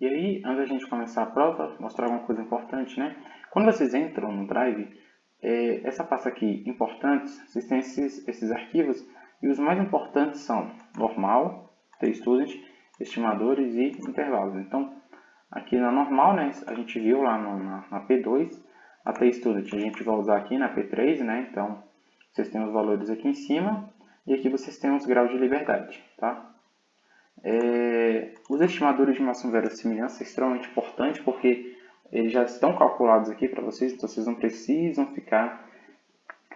E aí, antes da gente começar a prova, mostrar alguma coisa importante, né? Quando vocês entram no Drive, essa pasta aqui, importantes, vocês têm esses arquivos, e os mais importantes são normal, TStudent, estimadores e intervalos. Então, aqui na normal, né, a gente viu lá na P2, a TStudent a gente vai usar aqui na P3, né? Então, vocês têm os valores aqui em cima, e aqui vocês têm os graus de liberdade, tá? Os estimadores de máxima verossimilhança é extremamente importante porque eles já estão calculados aqui para vocês, então vocês não precisam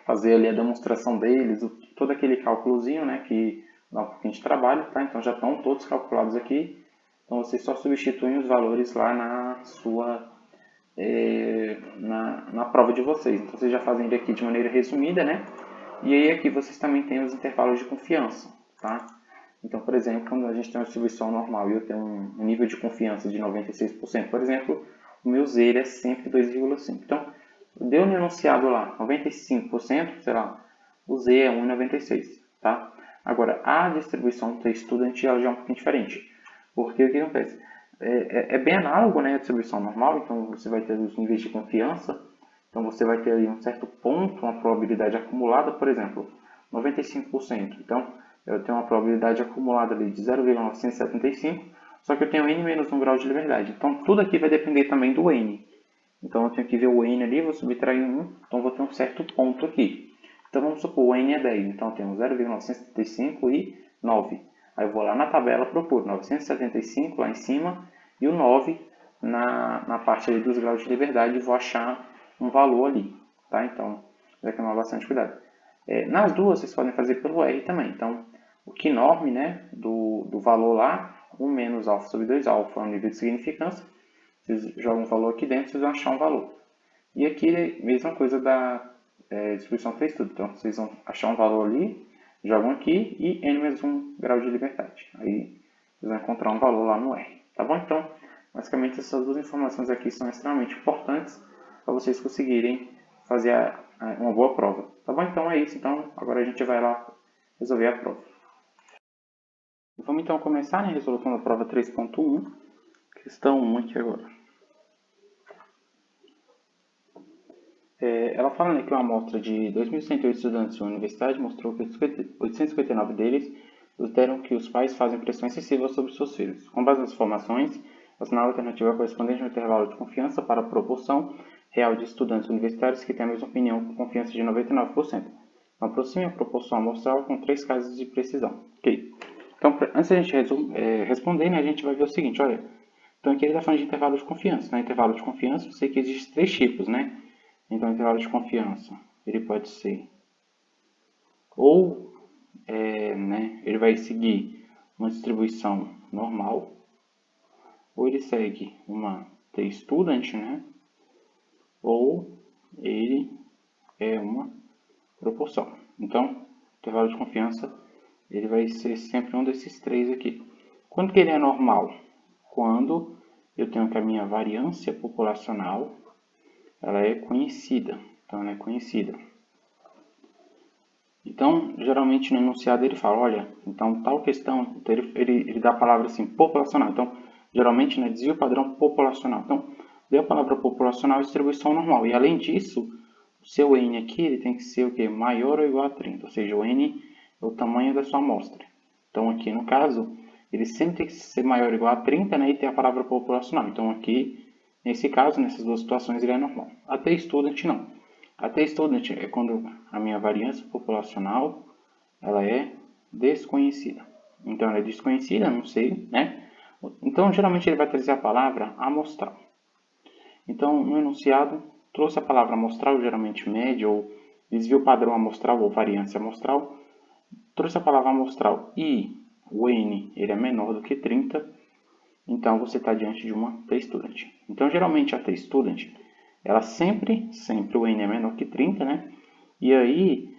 fazer ali a demonstração deles, todo aquele cálculozinho, né, que dá um pouquinho de trabalho, tá? Então já estão todos calculados aqui, então vocês só substituem os valores lá na prova de vocês. Então vocês já fazem ele aqui de maneira resumida, né? E aí aqui vocês também têm os intervalos de confiança, tá? Então, por exemplo, quando a gente tem uma distribuição normal e eu tenho um nível de confiança de 96%, por exemplo, o meu Z é sempre 2,5. Então, deu no enunciado lá 95%, sei lá, o Z é 1,96, tá? Agora, a distribuição do estudante ela já é um pouquinho diferente. Porque o que acontece? É bem análogo, né, à distribuição normal, então você vai ter os níveis de confiança, então você vai ter aí um certo ponto, uma probabilidade acumulada, por exemplo, 95%. Então, eu tenho uma probabilidade acumulada ali de 0,975, só que eu tenho n menos 1 grau de liberdade. Então, tudo aqui vai depender também do n. Então, eu tenho que ver o n ali, vou subtrair 1, então vou ter um certo ponto aqui. Então, vamos supor, o n é 10, então eu tenho 0,975 e 9. Aí eu vou lá na tabela, procuro 975 lá em cima e o 9 na parte ali dos graus de liberdade e vou achar um valor ali, tá? Então, vai tomar bastante cuidado. Nas duas, vocês podem fazer pelo R também. Então, o QNorm, né, do valor lá, 1 menos alfa sobre 2 alfa é o nível de significância. Vocês jogam um valor aqui dentro, vocês vão achar um valor. E aqui, mesma coisa da distribuição 3 tudo. Então, vocês vão achar um valor ali, jogam aqui e n menos 1 grau de liberdade. Aí, vocês vão encontrar um valor lá no R. Tá bom? Então, basicamente, essas duas informações aqui são extremamente importantes para vocês conseguirem fazer uma boa prova. Tá bom? Então é isso. Então, agora a gente vai lá resolver a prova. Vamos então começar, né? Resolução da prova 3.1, questão 1 aqui agora. Ela fala, né, que uma amostra de 2.108 estudantes de uma universidade mostrou que 859 deles deram que os pais fazem pressão excessiva sobre seus filhos. Com base nas informações, assinala a alternativa correspondente ao intervalo de confiança para a proporção real de estudantes universitários que têm a mesma opinião com confiança de 99%. Aproxime a proporção amostral com 3 casos de precisão. Ok. Então, antes da gente responder, né, a gente vai ver o seguinte, olha. Então, aqui ele está falando de intervalo de confiança. No intervalo de confiança, eu sei que existem 3 tipos, né? Então, o intervalo de confiança, ele pode ser ou né, ele vai seguir uma distribuição normal, ou ele segue uma t-student, né, ou ele é uma proporção. Então, o intervalo de confiança ele vai ser sempre um desses três aqui. Quando que ele é normal? Quando eu tenho que a minha variância populacional ela é conhecida. Então, ela é conhecida. Então, geralmente no enunciado ele fala, olha, então tal questão, então ele dá a palavra assim, populacional. Então, geralmente, né, desvio padrão populacional. Então, deu a palavra populacional, distribuição normal. E além disso, o seu N aqui ele tem que ser o quê? Maior ou igual a 30, ou seja, o N é o tamanho da sua amostra. Então, aqui no caso, ele sempre tem que ser maior ou igual a 30, né, e ter a palavra populacional. Então, aqui, nesse caso, nessas duas situações, ele é normal. Até student, não. Até student é quando a minha variância populacional ela é desconhecida. Então, ela é desconhecida, não sei, né? Então, geralmente ele vai trazer a palavra amostral. Então, no enunciado, trouxe a palavra amostral, geralmente média, ou desvio padrão amostral, ou variância amostral. Trouxe a palavra amostral e o N ele é menor do que 30, então você está diante de uma t-student. Então, geralmente a t-student, ela sempre o N é menor que 30, né? E aí,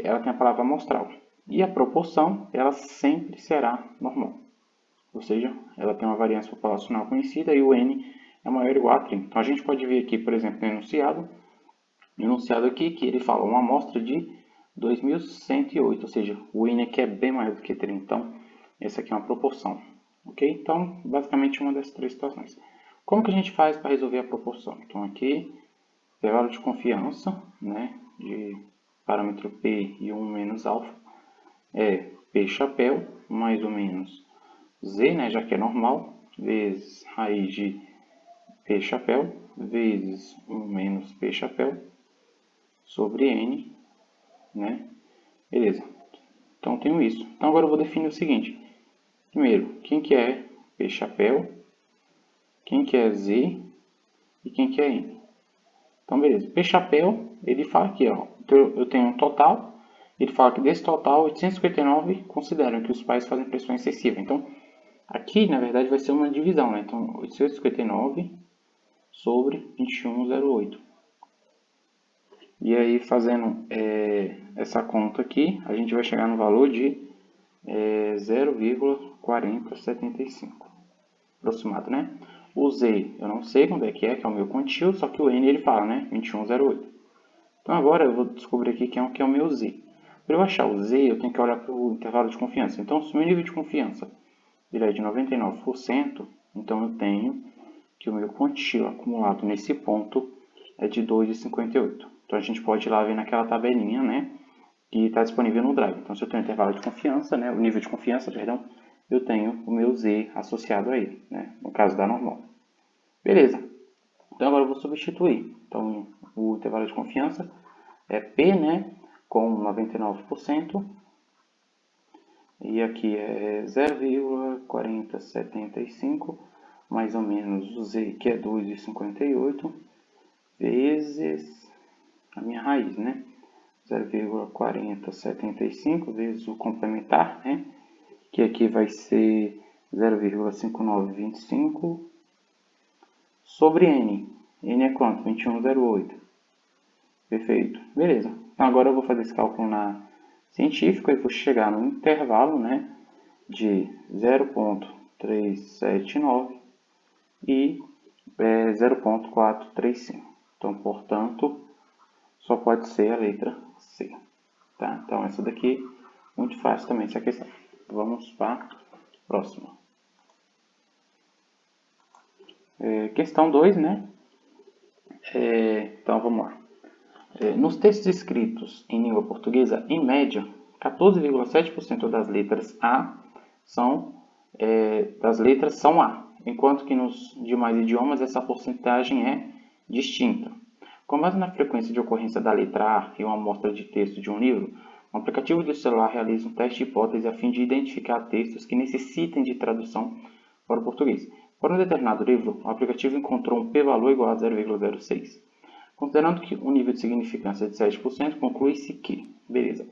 ela tem a palavra amostral. E a proporção, ela sempre será normal. Ou seja, ela tem uma variância populacional conhecida e o N é maior ou igual a 30. Então, a gente pode ver aqui, por exemplo, no enunciado aqui, que ele fala uma amostra de 2.108, ou seja, o N aqui é bem maior do que 30. Então, essa aqui é uma proporção. Ok? Então, basicamente uma das três situações. Como que a gente faz para resolver a proporção? Então, aqui, intervalo de confiança, né, de parâmetro P e 1 menos alfa, é P chapéu, mais ou menos Z, né, já que é normal, vezes raiz de P chapéu, vezes 1 menos P chapéu, sobre N, né? Beleza. Então, tenho isso. Então, agora eu vou definir o seguinte. Primeiro, quem que é P chapéu, quem que é Z e quem que é N. Então, beleza. P chapéu, ele fala aqui, ó, eu tenho um total, ele fala que desse total, 859 consideram que os pais fazem pressão excessiva. Então, aqui, na verdade, vai ser uma divisão, né? Então, 859 sobre 2108. E aí, fazendo essa conta aqui, a gente vai chegar no valor de 0,4075. Aproximado, né? O Z, eu não sei quando é que é o meu quantio, só que o N ele fala, né? 2108. Então, agora eu vou descobrir aqui quem é o meu Z. Para eu achar o Z, eu tenho que olhar para o intervalo de confiança. Então, se o meu nível de confiança ele é de 99%, então eu tenho que o meu quantio acumulado nesse ponto é de 2,58. Então, a gente pode ir lá ver naquela tabelinha, né? Que está disponível no Drive. Então, se eu tenho o intervalo de confiança, né? O nível de confiança, perdão, eu tenho o meu Z associado a ele, né? No caso da normal. Beleza. Então, agora eu vou substituir. Então, o intervalo de confiança é P, né? Com 99%. E aqui é 0,4075, mais ou menos o Z, que é 2,58, vezes a minha raiz, né? 0,4075 vezes o complementar, né? Que aqui vai ser 0,5925 sobre N. N é quanto? 2108. Perfeito. Beleza. Então agora eu vou fazer esse cálculo na científica e vou chegar no intervalo, né, de 0,379 e 0,435. Então, portanto, só pode ser a letra C. Tá? Então, essa daqui, muito fácil também essa questão. Vamos para a próxima. Questão 2, né? Então, vamos lá. Nos textos escritos em língua portuguesa, em média, 14,7% das letras A são A, enquanto que nos demais idiomas essa porcentagem é distinta. Com base na frequência de ocorrência da letra A em uma amostra de texto de um livro, um aplicativo de celular realiza um teste de hipótese a fim de identificar textos que necessitem de tradução para o português. Para um determinado livro, o aplicativo encontrou um p-valor igual a 0,06. Considerando que o nível de significância é de 7%, conclui-se que, beleza.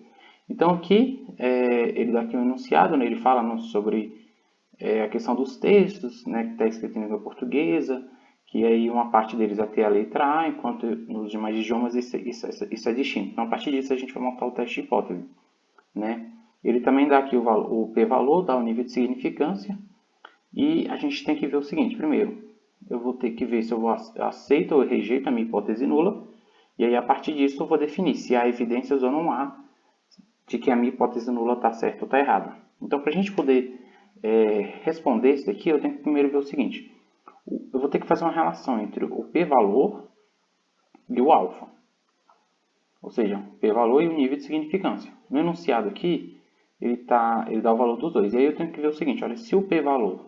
Então aqui, ele dá aqui um enunciado, né, ele fala sobre a questão dos textos, né, que está escrito em língua portuguesa, que aí uma parte deles vai ter a letra A, enquanto nos demais idiomas isso é distinto. Então a partir disso a gente vai montar o teste de hipótese. Né? Ele também dá aqui o p-valor, dá o nível de significância, e a gente tem que ver o seguinte, primeiro, eu vou ter que ver se eu aceito ou rejeito a minha hipótese nula, e aí a partir disso eu vou definir se há evidências ou não há de que a minha hipótese nula está certa ou está errada. Então, para a gente poder responder isso aqui, eu tenho que primeiro ver o seguinte, eu vou ter que fazer uma relação entre o p-valor e o alfa, ou seja, o p-valor e o nível de significância. No enunciado aqui, ele dá o valor dos dois, e aí eu tenho que ver o seguinte, olha, se o p-valor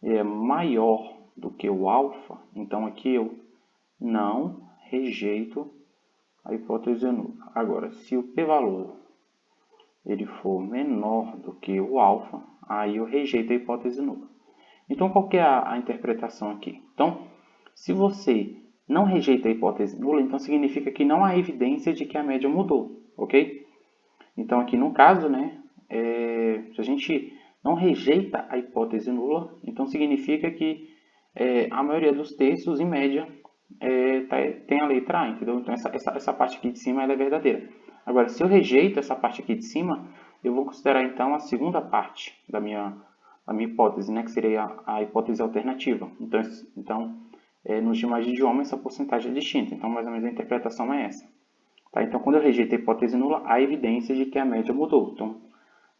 é maior do que o alfa, então aqui eu não rejeito a hipótese nula. Agora, se o p-valor ele for menor do que o alfa, aí eu rejeito a hipótese nula. Então, qual que é a interpretação aqui? Então, se você não rejeita a hipótese nula, então significa que não há evidência de que a média mudou, ok? Então, aqui no caso, né, se a gente não rejeita a hipótese nula, então significa que a maioria dos textos, em média, tem a letra A, entendeu? Então, essa parte aqui de cima ela é verdadeira. Agora, se eu rejeito essa parte aqui de cima, eu vou considerar, então, a segunda parte da minha hipótese, né, que seria a hipótese alternativa. Então nos demais idiomas, essa porcentagem é distinta. Então, mais ou menos, a interpretação é essa. Tá? Então, quando eu rejeito a hipótese nula, há evidência de que a média mudou. Então,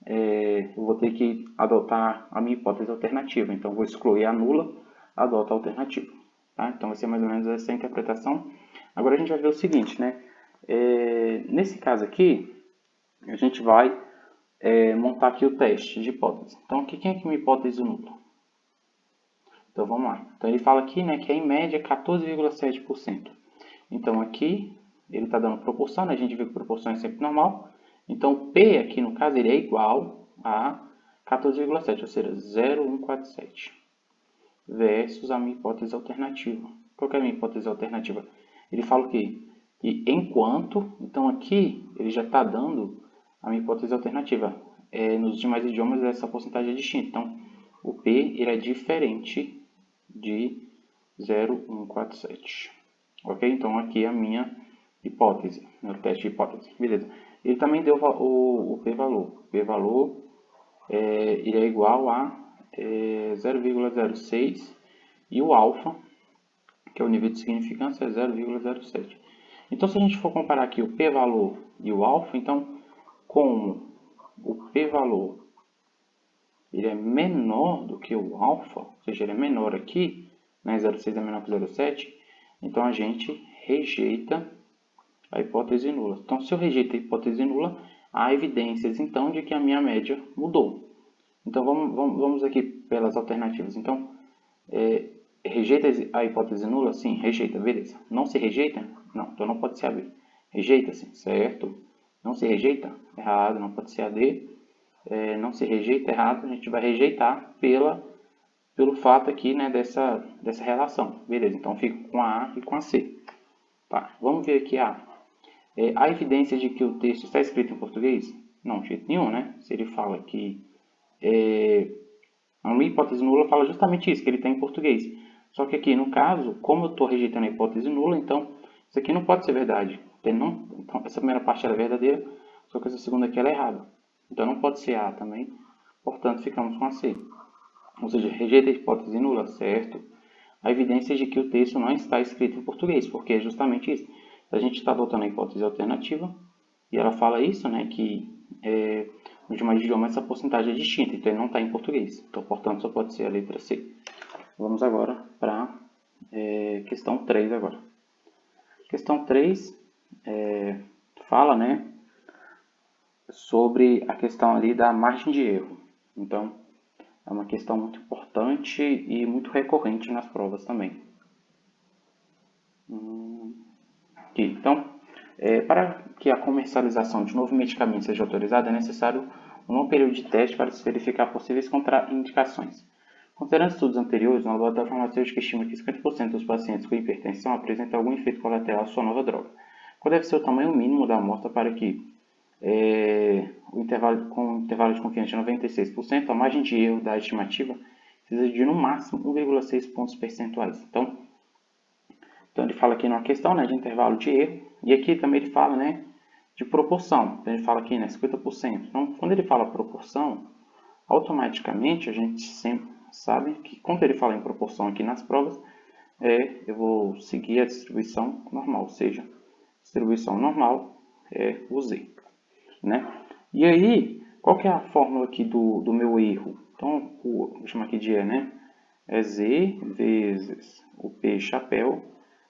eu vou ter que adotar a minha hipótese alternativa. Então, vou excluir a nula, adoto a alternativa. Tá? Então, vai ser mais ou menos essa a interpretação. Agora, a gente vai ver o seguinte, né? Nesse caso aqui, a gente vai montar aqui o teste de hipótese. Então, aqui, quem é que é uma hipótese nula? Então, vamos lá. Então, ele fala aqui, né, que é em média 14,7%. Então, aqui, ele está dando proporção, né? A gente viu que proporção é sempre normal. Então, P aqui, no caso, ele é igual a 14,7, ou seja, 0,147, versus a minha hipótese alternativa. Qual que é a minha hipótese alternativa? Ele fala o quê? Que enquanto, então aqui, ele já está dando a minha hipótese alternativa. Nos demais idiomas, essa porcentagem é distinta. Então, o P ele é diferente de 0,147. Ok? Então, aqui é a minha hipótese, né? O teste de hipótese. Beleza. Ele também deu o p-valor. O p-valor ele é igual a 0,06 e o alfa, que é o nível de significância, é 0,07. Então, se a gente for comparar aqui o p-valor e o alfa, então, como o p-valor ele é menor do que o alfa, ou seja, ele é menor aqui, né, 0,6 é menor que 0,7, então a gente rejeita a hipótese nula. Então, se eu rejeito a hipótese nula, há evidências, então, de que a minha média mudou. Então, vamos aqui pelas alternativas. Então, rejeita a hipótese nula? Sim, rejeita, beleza. Não se rejeita? Não, então não pode ser AB. Rejeita-se, certo. Não se rejeita? Errado, não pode ser AD. Não se rejeita, errado. A gente vai rejeitar pelo fato aqui, né, dessa relação. Beleza, então fico com a A e com a C. Tá, vamos ver aqui a A. Há evidências de que o texto está escrito em português? Não, de jeito nenhum, né? Se ele fala que a minha hipótese nula fala justamente isso, que ele está em português. Só que aqui, no caso, como eu estou rejeitando a hipótese nula, então isso aqui não pode ser verdade. Então, essa primeira parte é verdadeira, só que essa segunda aqui ela é errada. Então não pode ser A também, portanto ficamos com a C. Ou seja, rejeita a hipótese nula, certo? A evidência de que o texto não está escrito em português, porque é justamente isso. A gente está adotando a hipótese alternativa, e ela fala isso, né, que nos demais idiomas essa porcentagem é distinta, então ele não está em português. Então, portanto, só pode ser a letra C. Vamos agora para questão 3 agora. Questão 3 fala, né, sobre a questão ali da margem de erro. Então, é uma questão muito importante e muito recorrente nas provas também. Aqui, então, para que a comercialização de novo medicamento seja autorizada, é necessário um longo período de teste para se verificar possíveis contraindicações. Considerando estudos anteriores, o laboratório farmacêutico estima que 50% dos pacientes com hipertensão apresentam algum efeito colateral à sua nova droga. Qual deve ser o tamanho mínimo da amostra para que, com intervalo de confiança de 96%, a margem de erro da estimativa seja de no máximo 1,6 pontos percentuais. Então, ele fala aqui numa questão, né, de intervalo de erro, e aqui também ele fala, né, de proporção. Então, ele fala aqui, né, 50%. Então, quando ele fala proporção, automaticamente a gente sempre sabe que quando ele fala em proporção aqui nas provas, eu vou seguir a distribuição normal, ou seja, distribuição normal é o Z, né? E aí, qual que é a fórmula aqui do meu erro? Então, vou chamar aqui de E, né? É Z vezes o P chapéu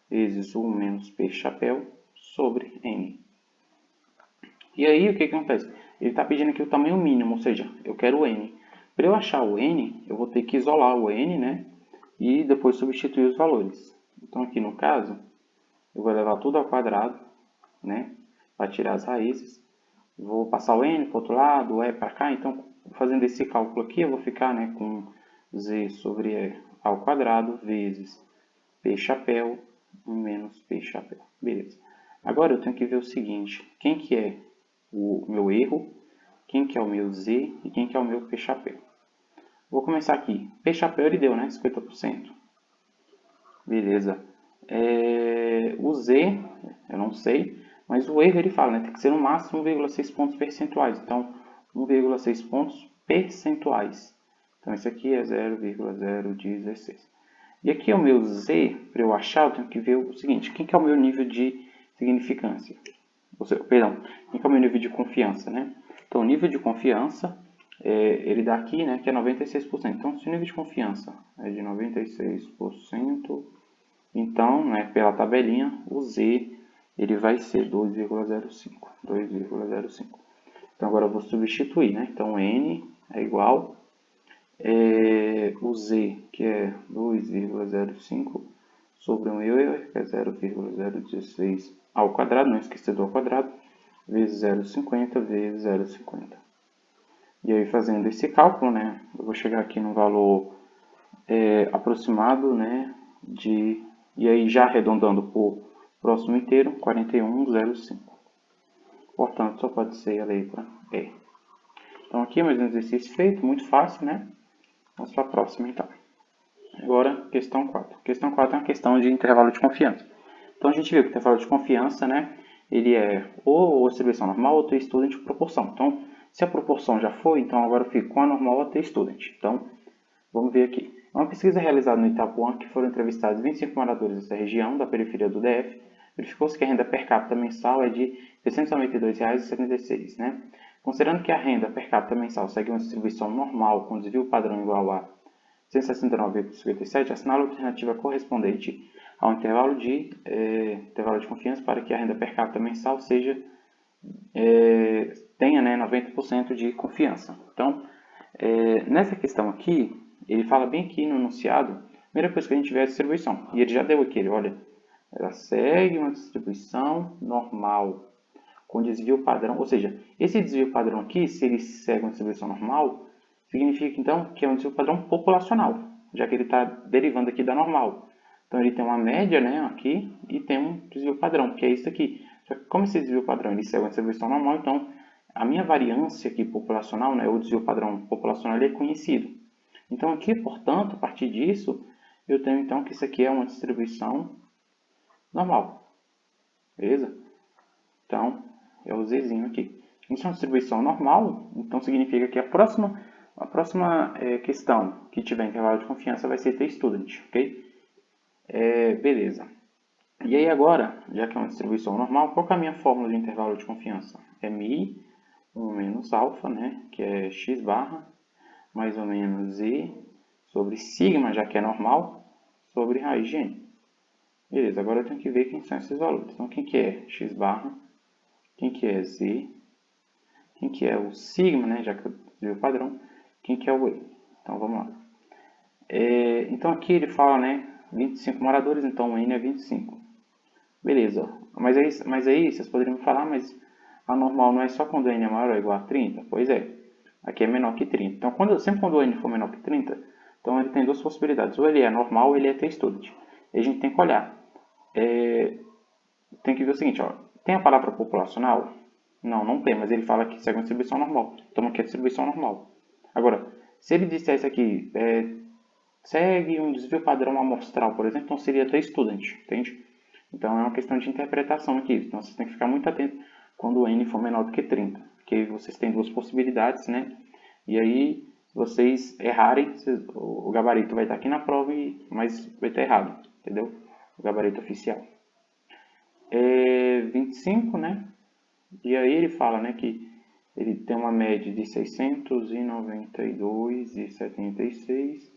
vezes 1 menos P chapéu sobre N. E aí, o que acontece? Ele está pedindo aqui o tamanho mínimo, ou seja, eu quero o N. Para eu achar o N, eu vou ter que isolar o N, né? E depois substituir os valores. Então, aqui no caso, eu vou levar tudo ao quadrado, né? Para tirar as raízes. Vou passar o N para o outro lado, o E para cá. Então, fazendo esse cálculo aqui, eu vou ficar, né, com Z sobre E ao quadrado vezes P chapéu menos P chapéu. Beleza. Agora eu tenho que ver o seguinte. Quem que é o meu erro? Quem que é o meu Z? E quem que é o meu P chapéu? Vou começar aqui. P chapéu ele deu, né? 50%. Beleza. O Z, eu não sei. Mas o erro ele fala, né? Tem que ser no máximo 1,6 pontos percentuais. Então, 1,6 pontos percentuais. Então, isso aqui é 0,016. E aqui é o meu Z, para eu achar, eu tenho que ver o seguinte. Quem que é o meu nível de significância? Perdão, quem que é o meu nível de confiança, né? Então, o nível de confiança ele dá aqui, né, que é 96%. Então, se o nível de confiança é de 96%, então, né, pela tabelinha, o Z ele vai ser 2,05. 2,05. Então, agora eu vou substituir, né? Então, N é igual o Z, que é 2,05, sobre 1 que é 0,016 ao quadrado, não esqueça do ao quadrado, vezes 0,50 vezes 0,50. E aí, fazendo esse cálculo, né, eu vou chegar aqui no valor aproximado, né, e aí já arredondando para o próximo inteiro, 41,05. Portanto, só pode ser a letra E. Então, aqui mais um exercício feito, muito fácil, né? Vamos para a próxima, então. Agora, questão 4. Questão 4 é uma questão de intervalo de confiança. Então, a gente viu que o intervalo de confiança, né, ele é ou distribuição normal ou t-student proporção. Então, se a proporção já foi, então agora eu fico com a normal ou t-student. Então, vamos ver aqui. Uma pesquisa realizada no Itapuã, que foram entrevistados 25 moradores dessa região, da periferia do DF, verificou-se que a renda per capita mensal é de R$ 692,76, né? Considerando que a renda per capita mensal segue uma distribuição normal, com desvio padrão igual a 169,57, assinala a alternativa correspondente ao intervalo de confiança para que a renda per capita mensal tenha, né, 90% de confiança. Então, nessa questão aqui, ele fala bem aqui no enunciado, primeira coisa que a gente vê é a distribuição. E ele já deu aqui, olha, ela segue uma distribuição normal, com desvio padrão. Ou seja, esse desvio padrão aqui, se ele segue uma distribuição normal, significa então que é um desvio padrão populacional, já que ele está derivando aqui da normal. Então ele tem uma média, né, aqui, e tem um desvio padrão, que é isso aqui. Só que como esse desvio padrão ele segue uma distribuição normal, então a minha variância aqui populacional, né, o desvio padrão populacional, ele é conhecido. Então aqui, portanto, a partir disso, eu tenho então que isso aqui é uma distribuição normal. Beleza? Então, é o Zzinho aqui. Isso é uma distribuição normal, então significa que a próxima questão que tiver intervalo de confiança vai ser t-student, ok? Beleza. E aí agora, já que é uma distribuição normal, qual que é a minha fórmula de intervalo de confiança? É mi 1 menos alfa, né, que é x barra, mais ou menos z sobre sigma, já que é normal, sobre raiz de n. Beleza, agora eu tenho que ver quem são esses valores. Então, quem que é x barra, quem que é z, quem que é o sigma, né, já que eu vi o padrão, quem que é o e. Então, vamos lá. Então, aqui ele fala, né, 25 moradores, então o n é 25. Beleza, mas aí vocês poderiam falar, mas a normal não é só quando o n é maior ou igual a 30? Pois é, aqui é menor que 30. Então, sempre quando o n for menor que 30, então ele tem duas possibilidades. Ou ele é normal ou ele é t-student. E a gente tem que olhar. Tem que ver o seguinte, ó, tem a palavra populacional? Não, não tem, mas ele fala que segue uma distribuição normal. Então aqui é distribuição normal. Agora, se ele dissesse aqui, segue um desvio padrão amostral, por exemplo, então seria t-student, entende? Então é uma questão de interpretação aqui. Então vocês têm que ficar muito atentos quando o n for menor do que 30. Porque vocês têm duas possibilidades, né? E aí, se vocês errarem, o gabarito vai estar aqui na prova, mas vai estar errado, entendeu? O gabarito oficial. 25, né? E aí ele fala, né, que ele tem uma média de 692,76.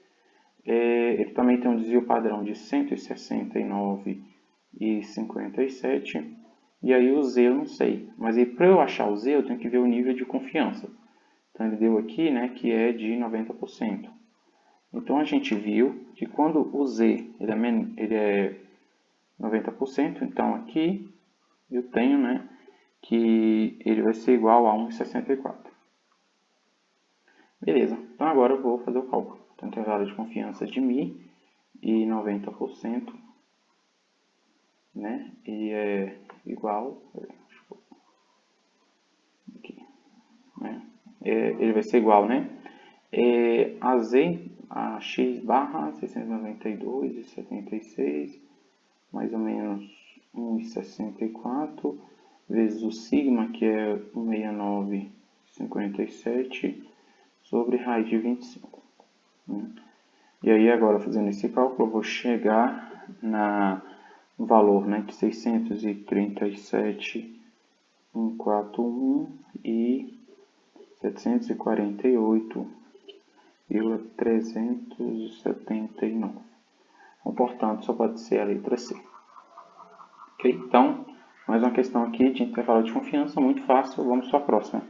Ele também tem um desvio padrão de 169,57. E aí o Z eu não sei. Mas para eu achar o Z, eu tenho que ver o nível de confiança. Então ele deu aqui, né, que é de 90%. Então a gente viu que quando o Z ele é 90%, então aqui eu tenho, né, que ele vai ser igual a 1,64. Beleza, então agora eu vou fazer o cálculo. Então, intervalo de confiança de mi e 90%, né, e é igual, aqui, né, ele vai ser igual, né, a x barra 692,76, mais ou menos 1,64, vezes o sigma, que é 169,57, sobre raiz de 25. E aí, agora, fazendo esse cálculo, eu vou chegar no valor, né, de 637,141 e 748,379. Então, portanto, só pode ser a letra C. Ok? Então, mais uma questão aqui de intervalo de confiança, muito fácil. Vamos para a próxima.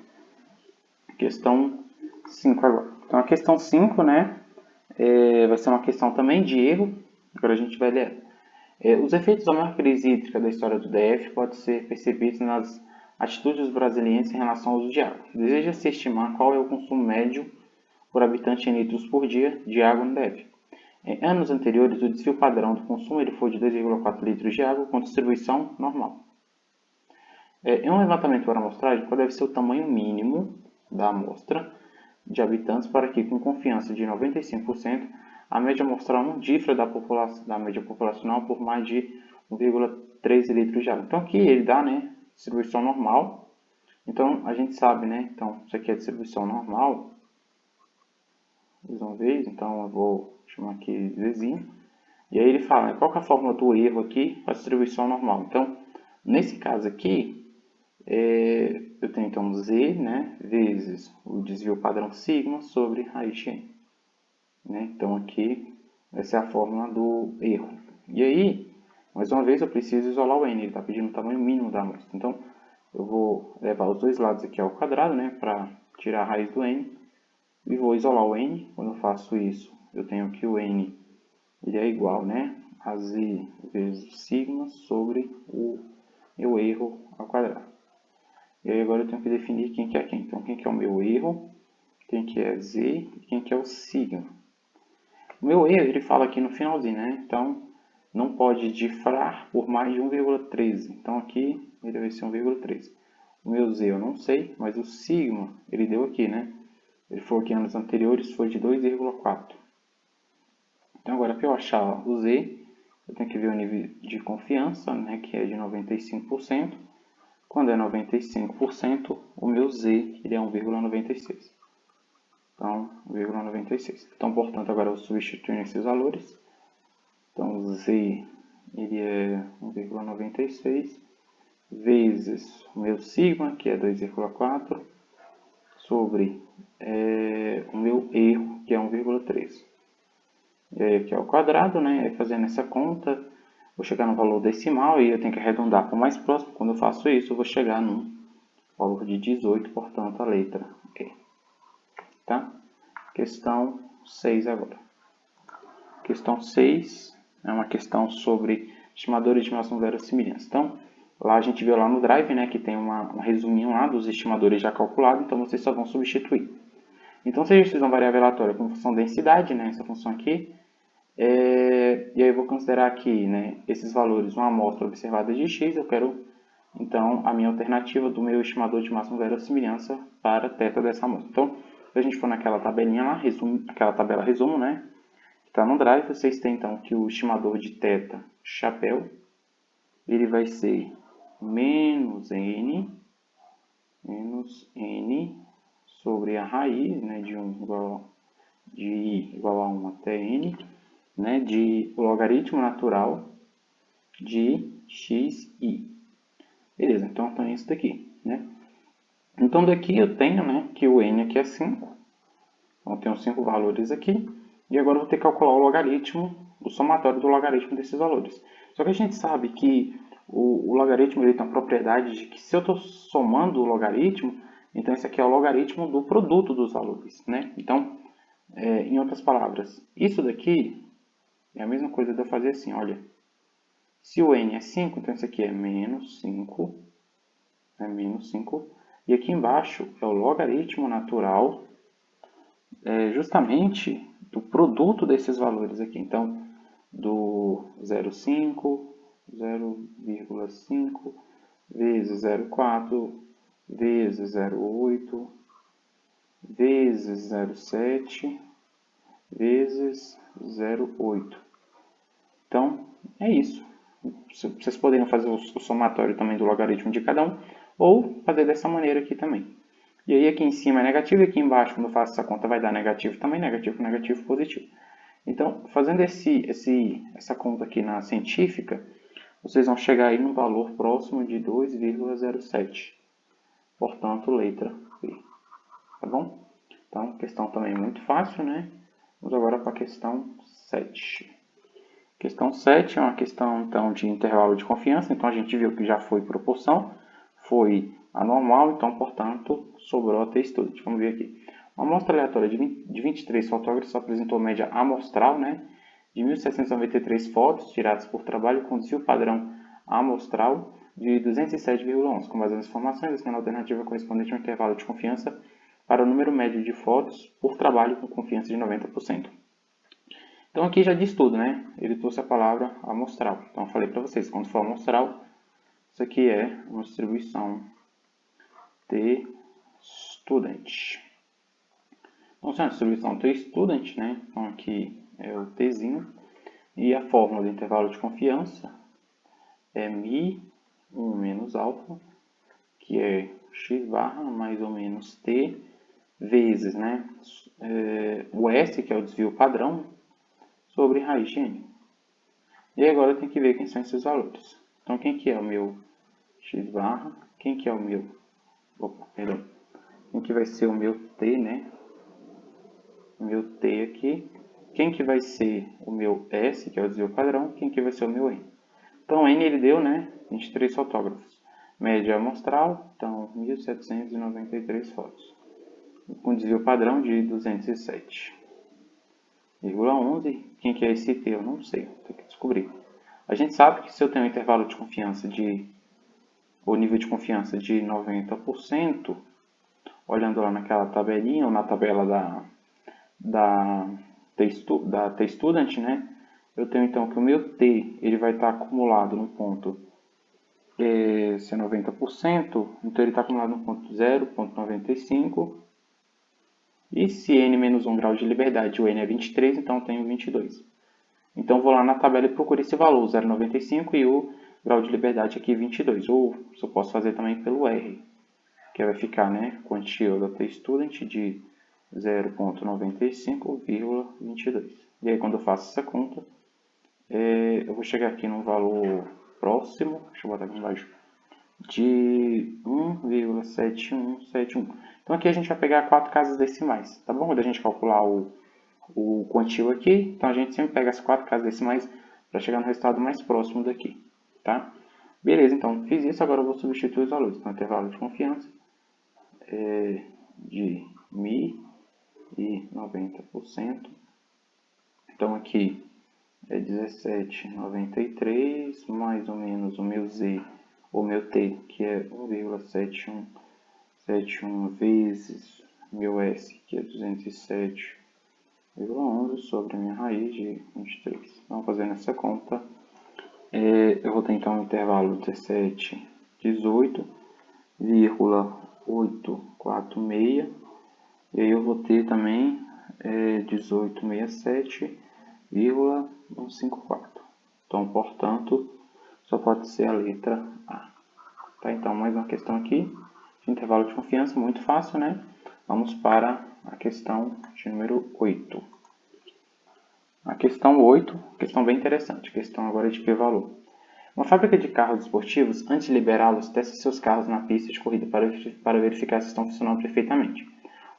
Questão 5 agora. Então, a questão 5, né, vai ser uma questão também de erro. Agora a gente vai ler. Os efeitos da maior crise hídrica da história do DF podem ser percebidos nas atitudes dos brasileiros em relação ao uso de água. Deseja-se estimar qual é o consumo médio por habitante em litros por dia de água no DF. Em anos anteriores, o desvio padrão do consumo foi de 2,4 litros de água com distribuição normal. Em um levantamento por amostragem, qual deve ser o tamanho mínimo da amostra de habitantes para que, com confiança de 95%, a média amostral não difra da média populacional por mais de 1,3 litros de água. Então aqui ele dá, né, distribuição normal. Então a gente sabe, né, então isso aqui é distribuição normal. Mais uma vez, então eu vou chamar aqui Zzinho. E aí ele fala, né, qual que é a fórmula do erro aqui para distribuição normal. Então, nesse caso aqui, eu tenho então Z, né, vezes o desvio padrão sigma sobre raiz de n. Né? Então aqui, essa é a fórmula do erro. E aí, mais uma vez, eu preciso isolar o n, ele está pedindo o tamanho mínimo da amostra. Então, eu vou levar os dois lados aqui ao quadrado, né, para tirar a raiz do n, e vou isolar o n. Quando eu faço isso, eu tenho que o n ele é igual, né, a z vezes sigma sobre o meu erro ao quadrado. E aí agora eu tenho que definir quem que é quem. Então, quem que é o meu erro, quem que é z e quem que é o sigma. O meu erro, ele fala aqui no finalzinho, né? Então, não pode difrar por mais de 1,13. Então, aqui ele vai ser 1,13. O meu z eu não sei, mas o sigma, ele deu aqui, né? Ele falou que anos anteriores foi de 2,4. Então, agora para eu achar o z, eu tenho que ver o nível de confiança, né? Que é de 95%. Quando é 95%, o meu z ele é 1,96. Então, 1,96. Então, portanto, agora eu substituo esses valores. Então, z ele é 1,96 vezes o meu sigma, que é 2,4, sobre o meu erro, que é 1,3. E aí aqui é o quadrado, né? Fazendo essa conta, vou chegar no valor decimal e eu tenho que arredondar para o mais próximo. Quando eu faço isso, eu vou chegar no valor de 18, portanto, a letra E. Tá? Questão 6 agora. Questão 6 é uma questão sobre estimadores de estimação verossimilhança. Então, lá a gente viu lá no Drive, né, que tem um resuminho lá dos estimadores já calculados, então vocês só vão substituir. Então, se a gente fizer uma variável aleatória com função densidade, né, essa função aqui, e aí eu vou considerar aqui, né, esses valores, uma amostra observada de x, eu quero, então, a minha alternativa do meu estimador de máxima verossimilhança para θ dessa amostra. Então, se a gente for naquela tabelinha lá, aquela tabela resumo, né, que está no Drive, vocês têm, então, que o estimador de θ, chapéu, ele vai ser menos n sobre a raiz, né, de i igual a 1 até n, né, de o logaritmo natural de xi. Beleza, então tem isso daqui, né? Então daqui eu tenho, né, que o n aqui é 5. Então eu tenho 5 valores aqui. E agora eu vou ter que calcular o logaritmo, o somatório do logaritmo desses valores. Só que a gente sabe que o logaritmo ele tem a propriedade de que se eu estou somando o logaritmo, então esse aqui é o logaritmo do produto dos valores, né? Então, em outras palavras, isso daqui é a mesma coisa de eu fazer assim, olha. Se o n é 5, então esse aqui é menos 5. É menos 5. E aqui embaixo é o logaritmo natural justamente do produto desses valores aqui. Então, do 0,5, 0,5 vezes 0,4 vezes 0,8 vezes 0,7 vezes 0,8. Então, é isso. Vocês poderiam fazer o somatório também do logaritmo de cada um, ou fazer dessa maneira aqui também. E aí aqui em cima é negativo, e aqui embaixo, quando eu faço essa conta, vai dar negativo também, negativo, negativo, positivo. Então, fazendo essa conta aqui na científica, vocês vão chegar aí num valor próximo de 2,07. Portanto, letra B. tá bom? Então, questão também muito fácil, né? Vamos agora para a questão 7. Questão 7 é uma questão então, de intervalo de confiança. Então, a gente viu que já foi proporção, foi anormal, então, portanto, sobrou a t-student. Vamos ver aqui. Uma amostra aleatória de 23 fotógrafos apresentou média amostral, né, de 1.793 fotos tiradas por trabalho com desvio padrão amostral de 207,11. Com base nas informações, a escala alternativa correspondente ao intervalo de confiança para o número médio de fotos por trabalho com confiança de 90%. Então aqui já diz tudo, né? Ele trouxe a palavra amostral. Então eu falei para vocês, quando for amostral, isso aqui é uma distribuição t-student. Então se é uma distribuição t-student, né? Então aqui é o tzinho. E a fórmula do intervalo de confiança é mi 1 menos alfa, que é x barra mais ou menos t, vezes, né? O S, que é o desvio padrão, sobre raiz de n. E agora eu tenho que ver quem são esses valores. Então, quem que é o meu x barra? Quem que é o meu... Opa, perdão. Quem que vai ser o meu t, né? O meu t aqui. Quem que vai ser o meu S, que é o desvio padrão? Quem que vai ser o meu n? Então, n ele deu, né? 23 fotógrafos. Média amostral, então, 1.793 fotos. Com desvio padrão de 207,11. Quem que é esse t? Eu não sei, tenho que descobrir. A gente sabe que se eu tenho um intervalo de confiança ou nível de confiança de 90%, olhando lá naquela tabelinha, ou na tabela da t-student, né? Eu tenho então que o meu t ele vai estar acumulado no ponto se é 90%, então ele está acumulado no ponto 0,95. E se n menos 1 grau de liberdade, o n é 23, então eu tenho 22. Então, vou lá na tabela e procuro esse valor, 0,95, e o grau de liberdade aqui, 22. Ou eu posso fazer também pelo R, que vai ficar, né, quantia da t-student de 0,95,22. E aí, quando eu faço essa conta, eu vou chegar aqui num valor próximo, deixa eu botar aqui embaixo, de 1,7171. Então, aqui a gente vai pegar 4 casas decimais, tá bom? Quando a gente calcular o quantio aqui, então a gente sempre pega as 4 casas decimais para chegar no resultado mais próximo daqui, tá? Beleza, então fiz isso, agora eu vou substituir os valores. Então, intervalo de confiança de mi e 90%. Então, aqui é 17,93 mais ou menos o meu z, ou meu t, que é 1,7171 vezes meu s, que é 207,11 sobre a minha raiz de 23. Então, fazendo essa conta, eu vou ter então um intervalo 17,18,846, e aí eu vou ter também 1867,154. Então, portanto, só pode ser a letra A. Tá, então, mais uma questão aqui, de intervalo de confiança, muito fácil, né? Vamos para a questão de número 8. A questão 8, questão bem interessante, questão agora de p-valor. Uma fábrica de carros esportivos, antes de liberá-los, testa seus carros na pista de corrida para verificar se estão funcionando perfeitamente.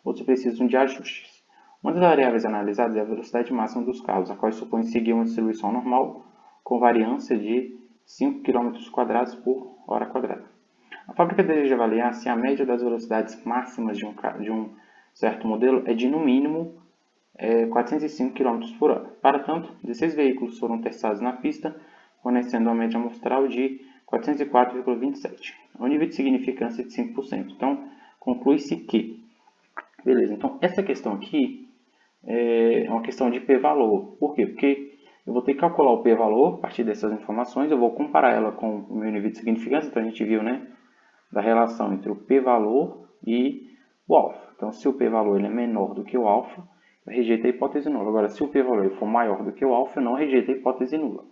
Outros precisam de ajustes. Uma das variáveis analisadas é a velocidade máxima dos carros, a qual supõe seguir uma distribuição normal com variância de 5 km² por hora quadrada. A fábrica deseja avaliar se a média das velocidades máximas de um certo modelo é de, no mínimo, 405 km por hora. Para tanto, 16 veículos foram testados na pista, fornecendo uma média amostral de 404,27. O nível de significância é de 5%. Então, conclui-se que... Beleza, então essa questão aqui é uma questão de p-valor. Por quê? Porque eu vou ter que calcular o p-valor a partir dessas informações, eu vou comparar ela com o meu nível de significância, então a gente viu, né, da relação entre o p-valor e o alfa. Então, se o p-valor é menor do que o alfa, eu rejeito a hipótese nula. Agora, se o p-valor for maior do que o alfa, eu não rejeito a hipótese nula,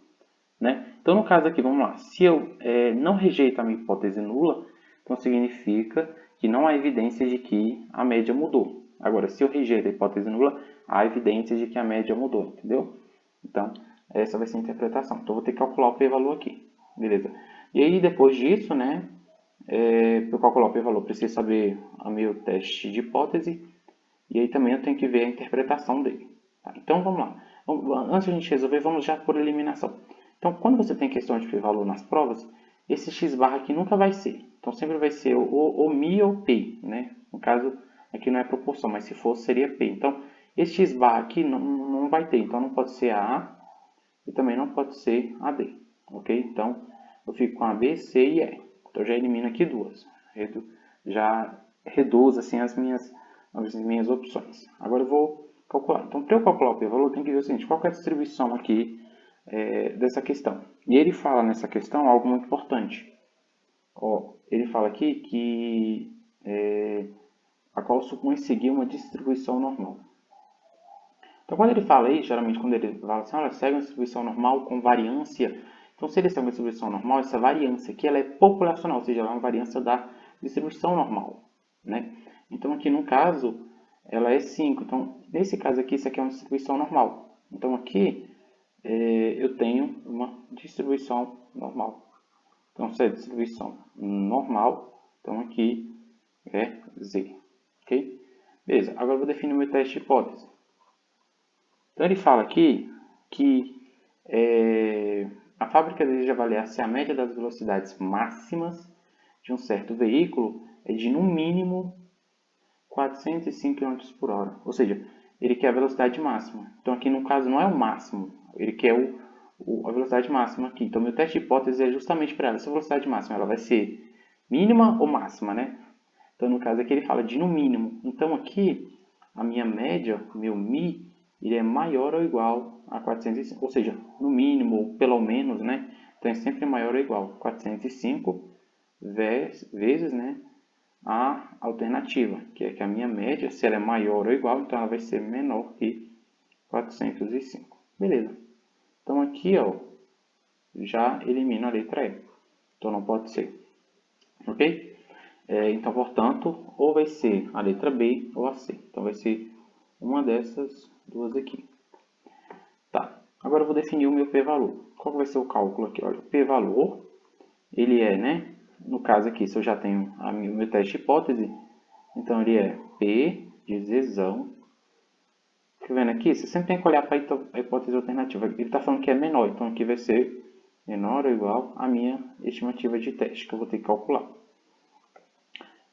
né? Então, no caso aqui, vamos lá. Se eu não rejeito a minha hipótese nula, então significa que não há evidência de que a média mudou. Agora, se eu rejeito a hipótese nula, há evidência de que a média mudou, entendeu? Então, essa vai ser a interpretação. Então, eu vou ter que calcular o p-valor aqui, beleza? E aí, depois disso, né, para eu calcular o p-valor, preciso saber o meu teste de hipótese e aí também eu tenho que ver a interpretação dele. Tá? Então vamos lá. Antes de a gente resolver, vamos já por eliminação. Então, quando você tem questão de p-valor nas provas, esse x barra aqui nunca vai ser. Então, sempre vai ser o mi ou p, né? No caso, aqui não é proporção, mas se fosse, seria p. Então, esse x barra aqui não vai ter. Então, não pode ser a e também não pode ser a d. Ok? Então, eu fico com a b, c e e. Então, eu já elimino aqui duas. Já reduzo assim, as minhas opções. Agora, eu vou calcular. Então, para eu calcular o p-valor, eu tenho que ver o seguinte, qual é a distribuição aqui dessa questão. E ele fala nessa questão algo muito importante. Ó, ele fala aqui que a qual supõe seguir uma distribuição normal. Então, quando ele fala isso, geralmente quando ele fala assim, olha, segue uma distribuição normal com variância. Então, se ele segue uma distribuição normal, essa variância aqui ela é populacional, ou seja, ela é uma variância da distribuição normal. Né? Então, aqui no caso, ela é 5. Então, nesse caso aqui, isso aqui é uma distribuição normal. Então, aqui eu tenho uma distribuição normal. Então, se é distribuição normal, então aqui é Z. Ok? Beleza, agora eu vou definir o meu teste de hipótese. Então, ele fala aqui que a fábrica deseja avaliar se a média das velocidades máximas de um certo veículo é de, no mínimo, 405 km por hora. Ou seja, ele quer a velocidade máxima. Então, aqui no caso não é o máximo, ele quer a velocidade máxima aqui. Então, meu teste de hipótese é justamente para ela. Essa velocidade máxima ela vai ser mínima ou máxima, né? Então, no caso aqui ele fala de no mínimo. Então, aqui, a minha média, meu mi, ele é maior ou igual a 405. Ou seja, no mínimo, ou pelo menos, né? Então, é sempre maior ou igual a 405 vezes, né? A alternativa, que é que a minha média, se ela é maior ou igual, então ela vai ser menor que 405. Beleza. Então aqui, ó, já elimino a letra E. Então não pode ser. Ok? Então, portanto, ou vai ser a letra B ou a C. Então vai ser uma dessas duas aqui. Tá. Agora eu vou definir o meu p-valor. Qual vai ser o cálculo aqui? Olha, o p-valor, ele é, né? No caso aqui, se eu já tenho o meu teste de hipótese, então ele é P de zão. Tá vendo aqui? Você sempre tem que olhar para a hipótese alternativa. Ele está falando que é menor, então aqui vai ser menor ou igual à minha estimativa de teste, que eu vou ter que calcular.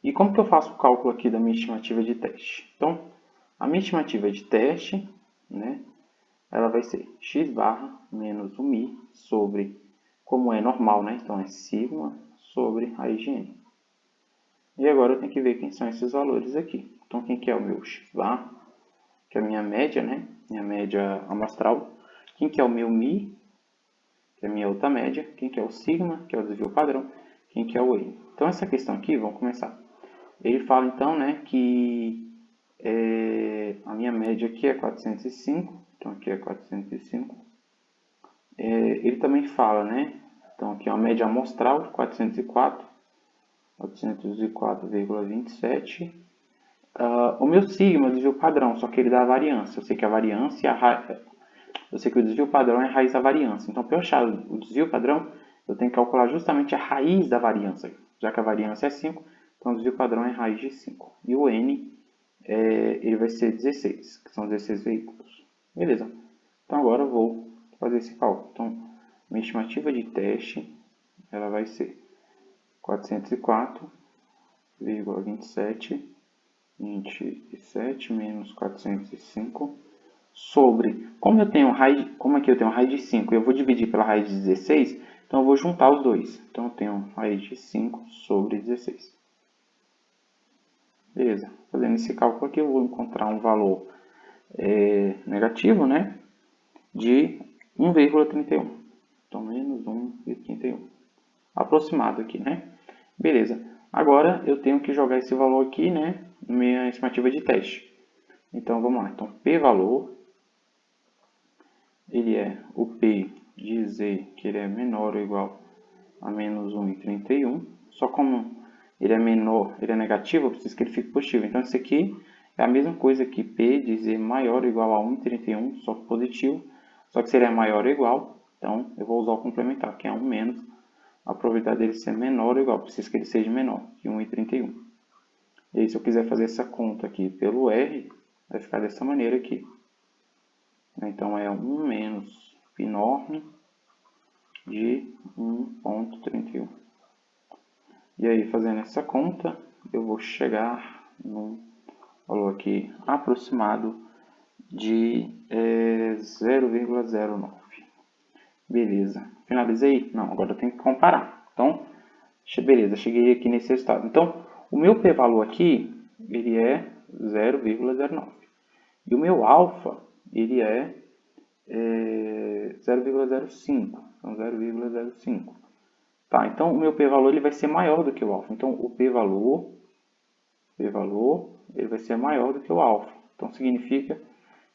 E como que eu faço o cálculo aqui da minha estimativa de teste? Então, a minha estimativa de teste, né, ela vai ser x barra menos o mi sobre, como é normal, né, então é sigma sobre raiz de n. E agora eu tenho que ver quem são esses valores aqui. Então, quem que é o meu x barra, que é a minha média, né, minha média amostral. Quem que é o meu mi, que é a minha outra média. Quem que é o sigma, que é o desvio padrão. Quem que é o n. Então, essa questão aqui, vamos começar. Ele fala, então, né, que a minha média aqui é 405. Então, aqui é 405. Ele também fala, né, então, aqui é uma média amostral de 404. 404,27. O meu sigma é o desvio padrão, só que ele dá a variância. Eu sei que a variância, eu sei que o desvio padrão é a raiz da variância. Então, para eu achar o desvio padrão, eu tenho que calcular justamente a raiz da variância. Já que a variância é 5, então o desvio padrão é raiz de 5. E o n, ele vai ser 16, que são 16 veículos. Beleza. Então, agora eu vou fazer esse cálculo. Então, minha estimativa de teste, ela vai ser 404,27 27 menos 405 sobre, como aqui eu tenho raiz de 5, eu vou dividir pela raiz de 16, então eu vou juntar os dois. Então eu tenho raiz de 5 sobre 16. Beleza, fazendo esse cálculo aqui eu vou encontrar um valor negativo, né, de 1,31. Então menos 1,31. Aproximado aqui, né? Beleza. Agora eu tenho que jogar esse valor aqui, né, na minha estimativa de teste. Então vamos lá. Então p-valor, ele é o p de z, que ele é menor ou igual a menos 1,31. Só como ele é menor, ele é negativo, eu preciso que ele fique positivo. Então isso aqui é a mesma coisa que p de z maior ou igual a 1,31, só que positivo. Só que se ele é maior ou igual, então eu vou usar o complementar, que é 1 menos a probabilidade dele ser menor ou igual, preciso que ele seja menor que 1,31. E aí, se eu quiser fazer essa conta aqui pelo R, vai ficar dessa maneira aqui. Então, é 1 menos π de 1,31. E aí, fazendo essa conta, eu vou chegar num valor aqui aproximado de 0,09. Beleza. Finalizei? Não, agora eu tenho que comparar. Então, beleza, cheguei aqui nesse resultado. Então, o meu p-valor aqui, ele é 0,09. E o meu alfa, ele é 0,05. Então, 0,05. Tá, então o meu p-valor ele vai ser maior do que o alfa. Então, o p-valor ele vai ser maior do que o alfa. Então, significa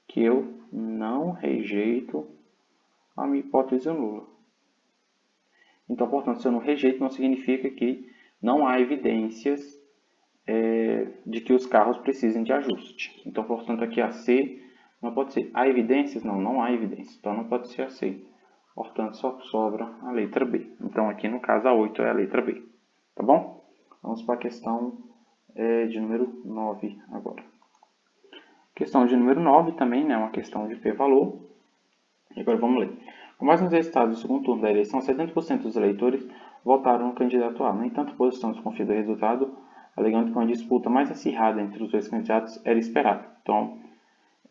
que eu não rejeito a minha hipótese nula. Então, portanto, se eu não rejeito, não significa que não há evidências de que os carros precisem de ajuste. Então, portanto, aqui a C não pode ser. Há evidências? Não, não há evidências. Então, não pode ser a C. Portanto, só sobra a letra B. Então, aqui no caso, a 8 é a letra B. Tá bom? Vamos para a questão de número 9 agora. Questão de número 9 também, né? Uma questão de p-valor. E agora vamos ler. Com base nos resultados do segundo turno da eleição, 70% dos eleitores votaram no candidato A. No entanto, a oposição desconfia do resultado, alegando que uma disputa mais acirrada entre os dois candidatos era esperada. Então,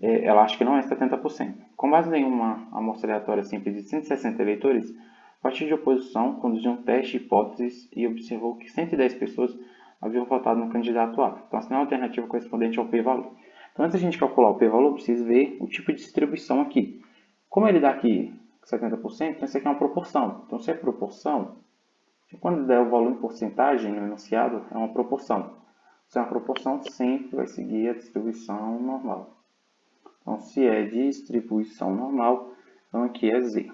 ela acha que não é 70%. Com base em uma amostra aleatória simples de 160 eleitores, o partido de oposição conduziu um teste de hipóteses e observou que 110 pessoas haviam votado no candidato A. Então, assinale a alternativa correspondente ao p-valor. Então, antes de a gente calcular o p-valor, preciso ver o tipo de distribuição aqui. Como ele dá aqui 70%, então isso aqui é uma proporção. Então, se é proporção, quando der o valor em porcentagem no enunciado, é uma proporção. Se é uma proporção, sempre vai seguir a distribuição normal. Então, se é distribuição normal, então aqui é Z.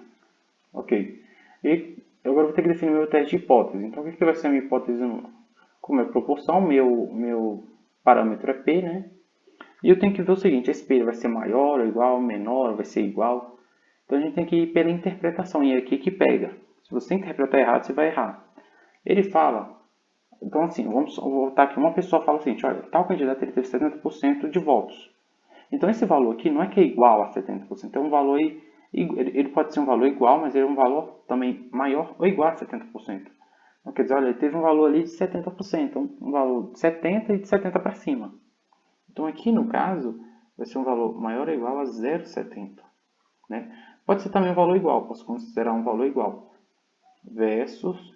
Ok. E eu agora vou ter que definir meu teste de hipótese. Então, o que vai ser a minha hipótese 1? Como é proporção, meu parâmetro é P, né? E eu tenho que ver o seguinte, esse P vai ser maior ou igual, menor, vai ser igual. Então, a gente tem que ir pela interpretação, e é aqui que pega. Se você interpretar errado, você vai errar. Ele fala, então assim, vamos voltar aqui, uma pessoa fala assim, olha, tal candidato ele teve 70% de votos. Então, esse valor aqui não é que é igual a 70%, é um valor, ele pode ser um valor igual, mas ele é um valor também maior ou igual a 70%. Então, quer dizer, olha, ele teve um valor ali de 70%, um valor de 70% e de 70% para cima. Então, aqui no caso, vai ser um valor maior ou igual a 0,70. Né? Pode ser também um valor igual, posso considerar um valor igual. Versus,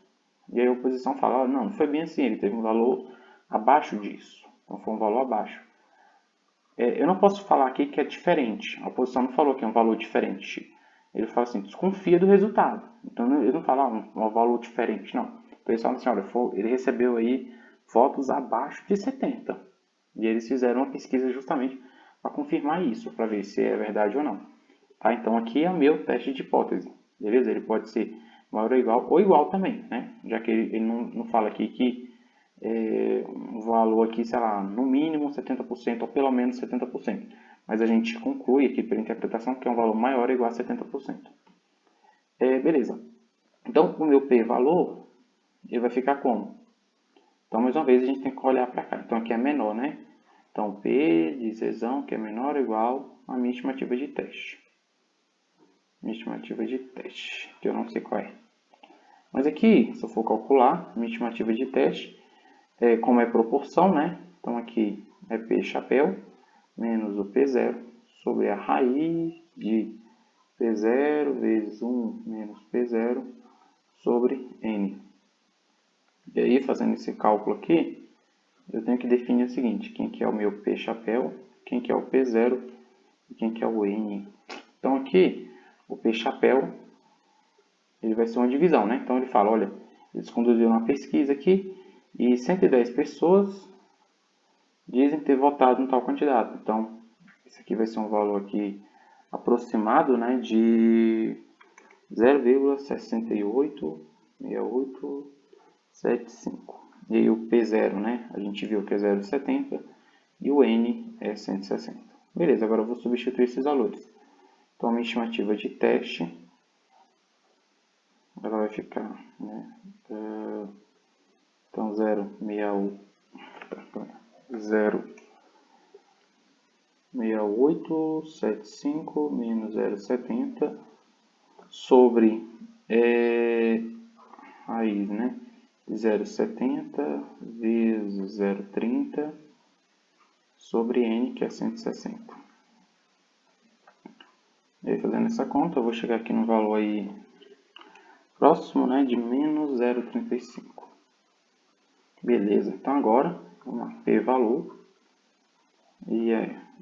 e aí a oposição fala, oh, não foi bem assim, ele teve um valor abaixo disso. Então, foi um valor abaixo. Eu não posso falar aqui que é diferente. A oposição não falou que é um valor diferente. Ele fala assim, desconfia do resultado. Então, ele não fala um valor diferente, não. Então, eles falam assim, olha, ele recebeu aí votos abaixo de 70. E eles fizeram uma pesquisa justamente para confirmar isso, para ver se é verdade ou não. Tá? Então, aqui é o meu teste de hipótese. Beleza? Ele pode ser maior ou igual também, né? Já que ele não fala aqui que um valor aqui, sei lá, no mínimo 70% ou pelo menos 70%. Mas a gente conclui aqui pela interpretação que é um valor maior ou igual a 70%. Beleza. Então, o meu p-valor, ele vai ficar como? Então, mais uma vez, a gente tem que olhar para cá. Então, aqui é menor, né? Então, p de zezão, que é menor ou igual a minha estimativa de teste. Minha estimativa de teste, que eu não sei qual é. Mas aqui, se eu for calcular, minha estimativa de teste, como é proporção, né? Então aqui é P chapéu menos o P0 sobre a raiz de P0 vezes 1 menos P0 sobre N. E aí, fazendo esse cálculo aqui, eu tenho que definir o seguinte, quem que é o meu P chapéu, quem que é o P0 e quem que é o N. Então aqui, o P chapéu, ele vai ser uma divisão, né? Então ele fala, olha, eles conduziram uma pesquisa aqui, e 110 pessoas dizem ter votado no tal candidato. Então, esse aqui vai ser um valor aqui aproximado, né, de 0,686875. E aí o P0, né, a gente viu que é 0,70 e o N é 160. Beleza, agora eu vou substituir esses valores. Então, a minha estimativa de teste ela vai ficar, né? Então 0,6875 menos 0,70 sobre raiz, né? 0,70 vezes 0,30 sobre n, que é 160. E aí, fazendo essa conta, eu vou chegar aqui no valor aí próximo, né, de menos 0,35. Beleza, então agora, vamos lá, p-valor, e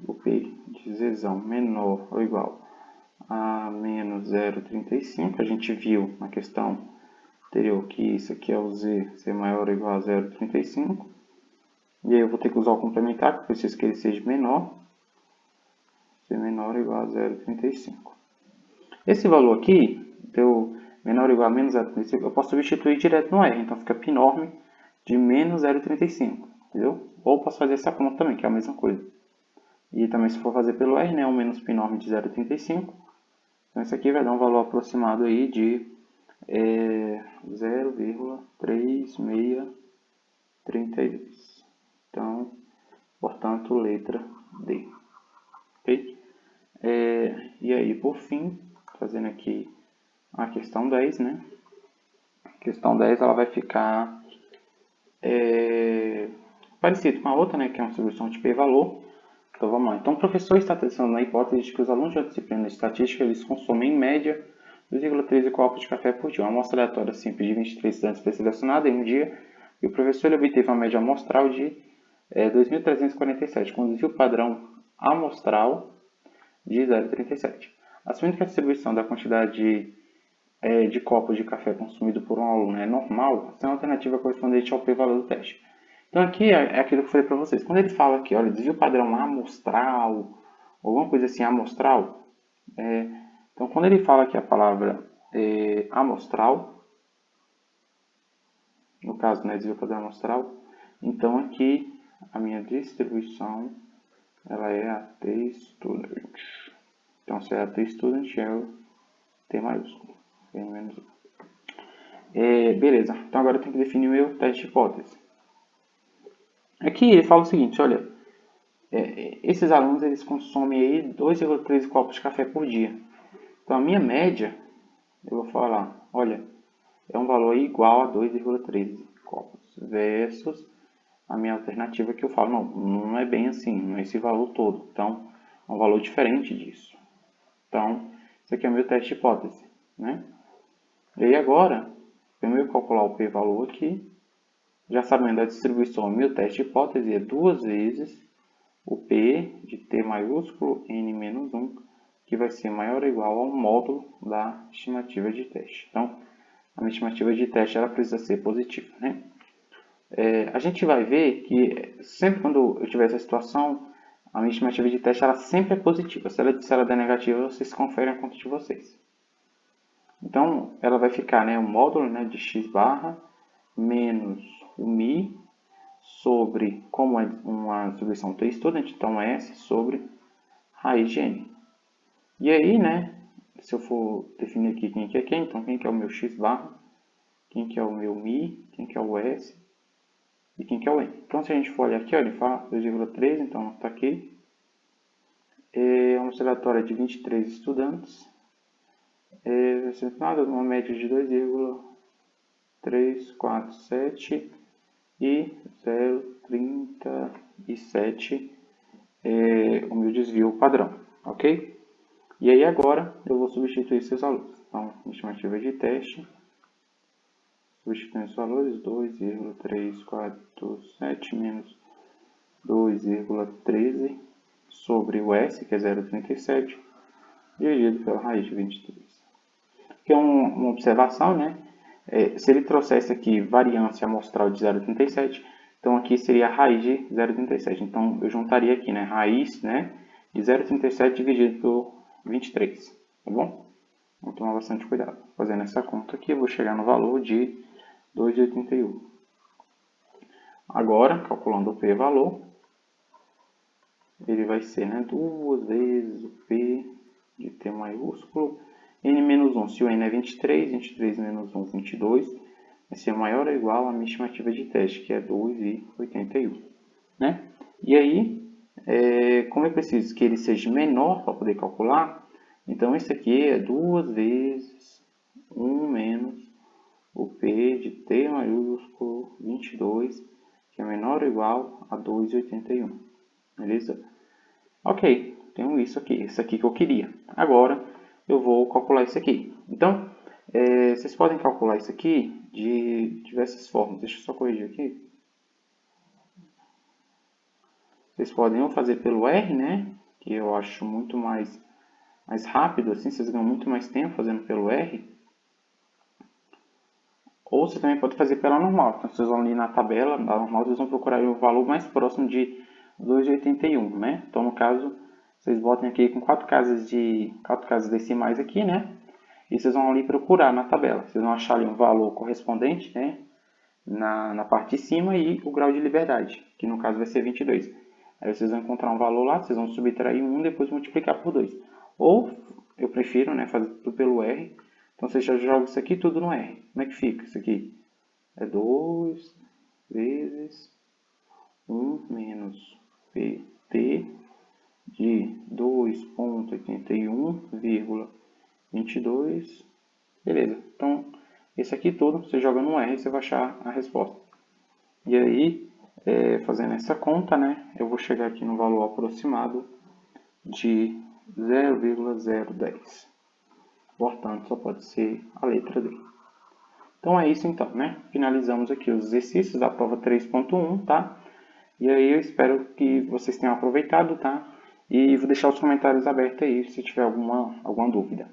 o p de zão menor ou igual a menos 0,35. A gente viu na questão anterior que isso aqui é o z ser maior ou igual a 0,35. E aí eu vou ter que usar o complementar, porque eu preciso que ele seja menor. Ser menor ou igual a 0,35. Esse valor aqui, deu menor ou igual a menos 0,35, eu posso substituir direto no R. Então fica π de menos 0,35, entendeu? Ou posso fazer essa conta também, que é a mesma coisa. E também se for fazer pelo R, né, um menos π de 0,35. Então isso aqui vai dar um valor aproximado aí de 0,3632. Então, portanto, letra D. Ok? E aí, por fim, fazendo aqui a questão 10, né? A questão 10 ela vai ficar parecido com a outra, né? Que é uma distribuição de p-valor. Então vamos lá. Então o professor está testando na hipótese de que os alunos da disciplina de estatística eles consomem em média 2,13 copos de café por dia. Uma amostra aleatória simples de 23 estudantes foi selecionada em um dia e o professor ele obteve uma média amostral de 2.347, com um desvio padrão amostral de 0,37. Assumindo que a distribuição da quantidade de copos de café consumido por um aluno é normal, essa é uma alternativa correspondente ao p-valor do teste. Então aqui é aquilo que eu falei para vocês. Quando ele fala aqui, olha, desvio padrão amostral, alguma coisa assim, amostral, então quando ele fala aqui a palavra amostral, no caso, né, desvio padrão amostral, então aqui a minha distribuição ela é a T-student. Então se é a T-student, é o T maiúsculo, N menos 1. Beleza, então agora eu tenho que definir o meu teste de hipótese. Aqui ele fala o seguinte, olha, esses alunos eles consomem aí 2,13 copos de café por dia. Então a minha média, eu vou falar, olha, é um valor igual a 2,13 copos versus a minha alternativa que eu falo, não é bem assim, não é esse valor todo. Então é um valor diferente disso. Então esse aqui é o meu teste de hipótese, né? E aí agora, primeiro calcular o p-valor aqui, já sabendo a distribuição, meu teste de hipótese é 2 vezes o P de T maiúsculo N menos 1, que vai ser maior ou igual ao módulo da estimativa de teste. Então, a minha estimativa de teste ela precisa ser positiva, né? A gente vai ver que sempre quando eu tiver essa situação, a minha estimativa de teste ela sempre é positiva. Se ela der negativa, vocês conferem a conta de vocês. Então, ela vai ficar, né, o módulo, né, de x barra menos o mi sobre, como é uma distribuição T-student, então S sobre raiz de n. E aí, né, se eu for definir aqui quem que é quem, então quem que é o meu x barra, quem que é o meu mi, quem que é o S e quem que é o n. Então, se a gente for olhar aqui, olha, ele fala 2,13, então está aqui. É uma observatória de 23 estudantes. Vai ser nada, uma média de 2,347 e 0,37 o meu desvio padrão, ok? E aí agora eu vou substituir esses valores. Então, estimativa de teste, substituindo os valores, 2,347 menos 2,13 sobre o S, que é 0,37, dividido pela raiz de 23. Que é uma observação, né? Se ele trouxesse aqui variância amostral de 0,37, então aqui seria a raiz de 0,37. Então eu juntaria aqui, né? Raiz, né, de 0,37 dividido por 23, tá bom? Vou tomar bastante cuidado. Fazendo essa conta aqui, eu vou chegar no valor de 2,81. Agora, calculando o p-valor, ele vai ser, né, 2 vezes o p de t maiúsculo n menos 1, se o n é 23, 23 menos 1, 22, vai ser maior ou igual à minha estimativa de teste, que é 2,81. Né? E aí, como eu preciso que ele seja menor para poder calcular, então isso aqui é 2 vezes 1 menos o P de T maiúsculo 22, que é menor ou igual a 2,81. Beleza? Ok, tenho isso aqui que eu queria. Agora, eu vou calcular isso aqui. Então, vocês podem calcular isso aqui de diversas formas. Deixa eu só corrigir aqui. Vocês podem ou fazer pelo R, né? Que eu acho muito mais rápido, assim, vocês ganham muito mais tempo fazendo pelo R. Ou você também pode fazer pela normal. Então, vocês vão ali na tabela, na normal, vocês vão procurar o valor mais próximo de 2,81, né? Então, no caso, vocês botem aqui com 4 casas decimais aqui, né? E vocês vão ali procurar na tabela. Vocês vão achar ali um valor correspondente, né? Na parte de cima e o grau de liberdade, que no caso vai ser 22. Aí vocês vão encontrar um valor lá, vocês vão subtrair 1 e depois multiplicar por 2. Ou, eu prefiro, né, fazer tudo pelo R. Então, você já joga isso aqui tudo no R. Como é que fica isso aqui? É 2 vezes 1 menos PT de 2,81,22. Beleza. Então, esse aqui tudo, você joga no R e você vai achar a resposta. E aí, fazendo essa conta, né, eu vou chegar aqui no valor aproximado de 0,010. Portanto, só pode ser a letra D. Então é isso então, né? Finalizamos aqui os exercícios da prova 3.1, tá? E aí eu espero que vocês tenham aproveitado, tá? E vou deixar os comentários abertos aí se tiver alguma dúvida.